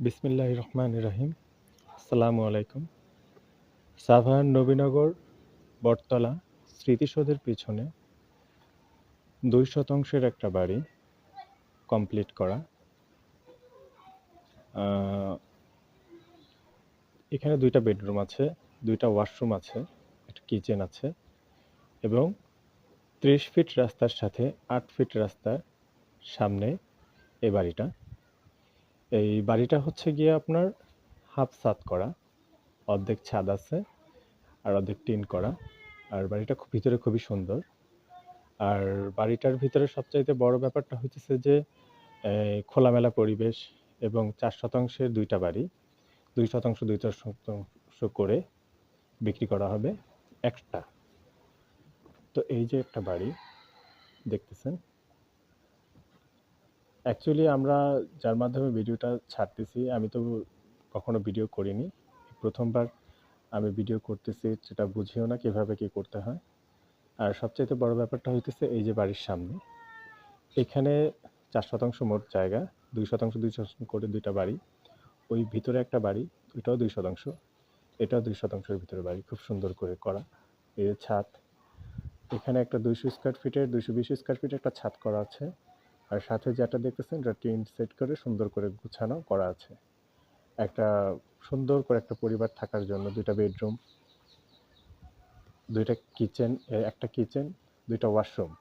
বিসমিল্লাহির রহমানির রহিম। আসসালামু আলাইকুম। সাভার নবীনগর বটতলা স্মৃতিসৌধের পিছনে ২ শতাংশের একটা বাড়ি কমপ্লিট করা। এখানে ২টা বেডরুম আছে, ২টা ওয়াশরুম আছে, একটা কিচেন আছে এবং ৩০ ফিট রাস্তার সাথে ৮ ফিট রাস্তার সামনে এই বাড়িটা। এই বাড়িটা হচ্ছে গিয়ে আপনার হাফ ছাদ করা, অর্ধেক ছাদ আছে আর অর্ধেক টিন করা। আর বাড়িটা ভিতরে খুবই সুন্দর। আর বাড়িটার ভিতরে সবচাইতে বড় ব্যাপারটা হইতেছে যে খোলামেলা পরিবেশ এবং ৪ শতাংশের ২টা বাড়ি, ২ শতাংশ ২ শতাংশ করে বিক্রি করা হবে একটা। তো এই যে একটা বাড়ি দেখতেছেন, অ্যাকচুয়ালি আমরা যার মাধ্যমে ভিডিওটা ছাড়তেছি, আমি তো কখনো ভিডিও করিনি, প্রথমবার আমি ভিডিও করতেছি, সেটা বুঝিও না কীভাবে কী করতে হয়। আর সবচাইতে বড় ব্যাপারটা হইতেছে এই যে বাড়ির সামনে, এখানে ৪ শতাংশ মোট জায়গা, ২ শতাংশ ২ শতাংশ করে ২টা বাড়ি। ওই ভিতরে একটা বাড়ি, ওইটাও ২ শতাংশ, এটাও ২ শতাংশের ভিতরে বাড়ি, খুব সুন্দর করে করা। এই যে ছাদ, এখানে একটা ২০০ স্কোয়ার ফিটের ২২০ স্কোয়ার ফিটের একটা ছাদ করা আছে। আর সাথে যেটা দেখতেছেন এটা টিন সেট করে সুন্দর করে গুছানো করা আছে। একটা সুন্দর করে একটা পরিবার থাকার জন্য ২টা বেডরুম, ২টা কিচেন, একটা কিচেন, ২টা ওয়াশরুম।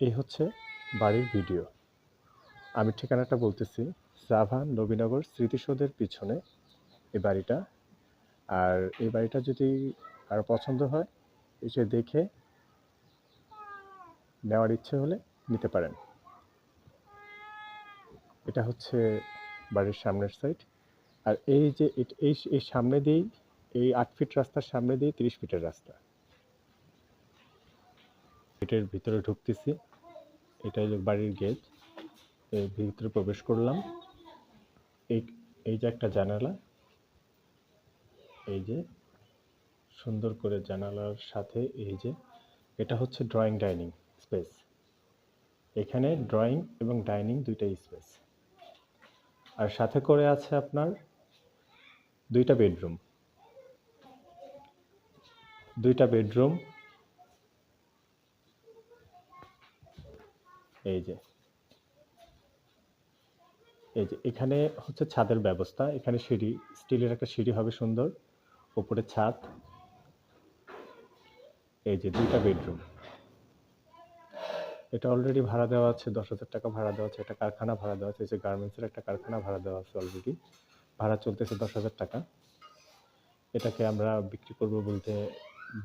এই হচ্ছে বাড়ির ভিডিও। আমি ঠিকানাটা বলতেছি, সাভার নবীনগর স্মৃতিসৌধের পিছনে এই বাড়িটা। আর এই বাড়িটা যদি কারো পছন্দ হয়, এসে দেখে নেওয়ার ইচ্ছে হলে নিতে পারেন। এটা হচ্ছে বাড়ির সামনের সাইড। আর এই যে এই সামনে দিয়েই, এই ৮ ফিট রাস্তার সামনে দিয়ে ৩০ ফিটের রাস্তা। গেটের ভিতরে ঢুকতেছি, এটাই বাড়ির গেট। এর ভিতরে প্রবেশ করলাম, এই এই যে একটা জানালা, এই যে সুন্দর করে জানালার সাথে এই যে এটা হচ্ছে ড্রয়িং ডাইনিং স্পেস। এখানে ড্রয়িং এবং ডাইনিং ২টাই স্পেস। আর সাথে করে আছে আপনার ২টা বেডরুম, ২টা বেডরুম। এই যে এখানে হচ্ছে ছাদের ব্যবস্থা, এখানে সিঁড়ি, স্টিলের একটা সিঁড়ি হবে সুন্দর, উপরে ছাদ। এই যে ২টা বেডরুম, এটা অলরেডি ভাড়া দেওয়া আছে, ১০,০০০ টাকা ভাড়া দেওয়া আছে। একটা কারখানা ভাড়া দেওয়া আছে, এই যে গার্মেন্টসের একটা কারখানা ভাড়া দেওয়া আছে অলরেডি, ভাড়া চলতেছে ১০,০০০ টাকা। এটাকে আমরা বিক্রি করব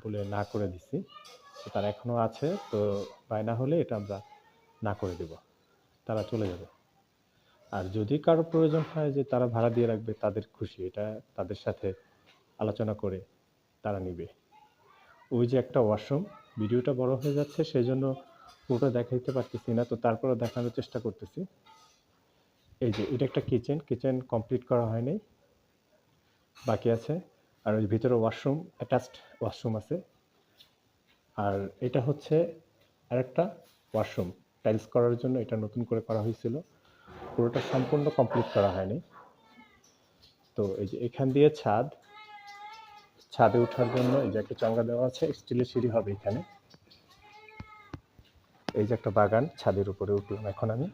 বলে না করে দিছি। তো তারা এখনও আছে, তো বায়না হলে এটা আমরা না করে দেব, তারা চলে যাবে। আর যদি কারো প্রয়োজন হয় যে তারা ভাড়া দিয়ে রাখবে, তাদের খুশি, এটা তাদের সাথে আলোচনা করে তারা নিবে। ওই যে একটা ওয়াশরুম, ভিডিওটা বড় হয়ে যাচ্ছে সেই জন্য পুরোটা দেখাইতে পারতেছি না, তো তারপরে দেখানোর চেষ্টা করতেছি। এই যে এটা একটা কিচেন, কিচেন কমপ্লিট করা হয়নি, বাকি আছে। আর ওই ভিতরে ওয়াশরুম, অ্যাটাচড ওয়াশরুম আছে। আর এটা হচ্ছে আরেকটা ওয়াশরুম, টাইলস করার জন্য এটা নতুন করে করা হয়েছিল, পুরোটা সম্পূর্ণ কমপ্লিট করা হয়নি। তো এই যে এখান দিয়ে ছাদে ওঠার জন্য এই যে একটা চাঙ্গা দেওয়া আছে, স্টিলের সিঁড়ি হবে এখানে। এই যে একটা বাগান, ছাদের উপরে উঠলাম এখন আমি।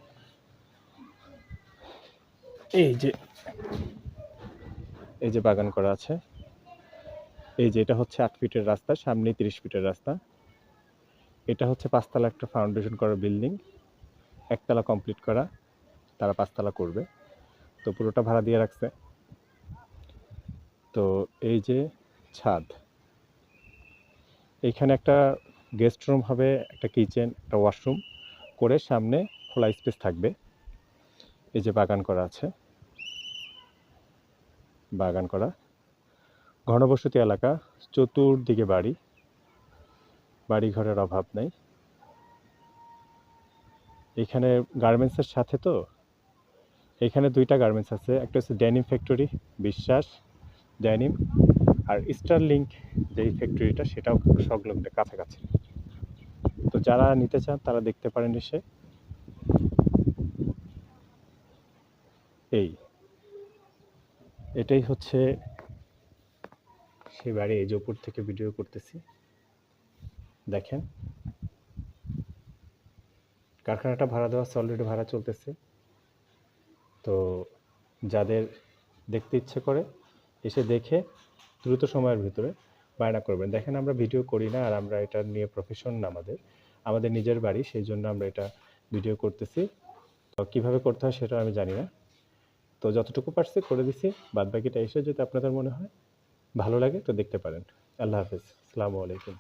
এই যে বাগান করা আছে। এই যে এটা হচ্ছে ৮ ফিটের রাস্তা, সামনে ৩০ ফিটের রাস্তা। এটা হচ্ছে ৫ তলা একটা ফাউন্ডেশন করা বিল্ডিং, ১ তলা কমপ্লিট করা, তারা ৫ তলা করবে, তো পুরোটা ভাড়া দিয়ে রাখছে। তো এই যে ছাদ, এইখানে একটা গেস্ট রুম হবে, একটা কিচেন, একটা ওয়াশরুম করে সামনে খোলা স্পেস থাকবে। এই যে বাগান করা আছে, বাগান করা, ঘনবসতি এলাকা, চতুর্দিকে বাড়ি, বাড়িঘরের অভাব নেই। এখানে গার্মেন্টসের সাথে, তো এখানে ২টা গার্মেন্টস আছে, একটা হচ্ছে ডেনিম ফ্যাক্টরি, বিশ্বাস ডেনিম, আর স্টারলিংক যেই ফ্যাক্টরিটা সেটাও সংলগ্ন কাছাকাছি। তো যারা নিতে চান তারা দেখতে পারেন এসে। এই এটাই হচ্ছে সেই বাড়ি, এই যে উপর থেকে ভিডিও করতেছি, দেখেন কারখানাটা ভাড়া দেওয়া আছে, অলরেডি ভাড়া চলতেছে। তো যাদের দেখতে ইচ্ছে করে এসে দেখে দ্রুত সময়ের ভিতরে বায়না করবেন। দেখেন আমরা ভিডিও করি না, আর আমরা এটা নিয়ে প্রফেশন না, আমাদের নিজের বাড়ি, সেই জন্য আমরা এটা ভিডিও করতেছি। তো কীভাবে করতে হয় সেটা আমি জানি না, তো যতটুকু পারছি করে দিছি। বাদ বাকিটা এসে যদি আপনাদের মনে হয় ভালো লাগে তো দেখতে পারেন। আল্লাহ হাফেজ, আসসালামু আলাইকুম।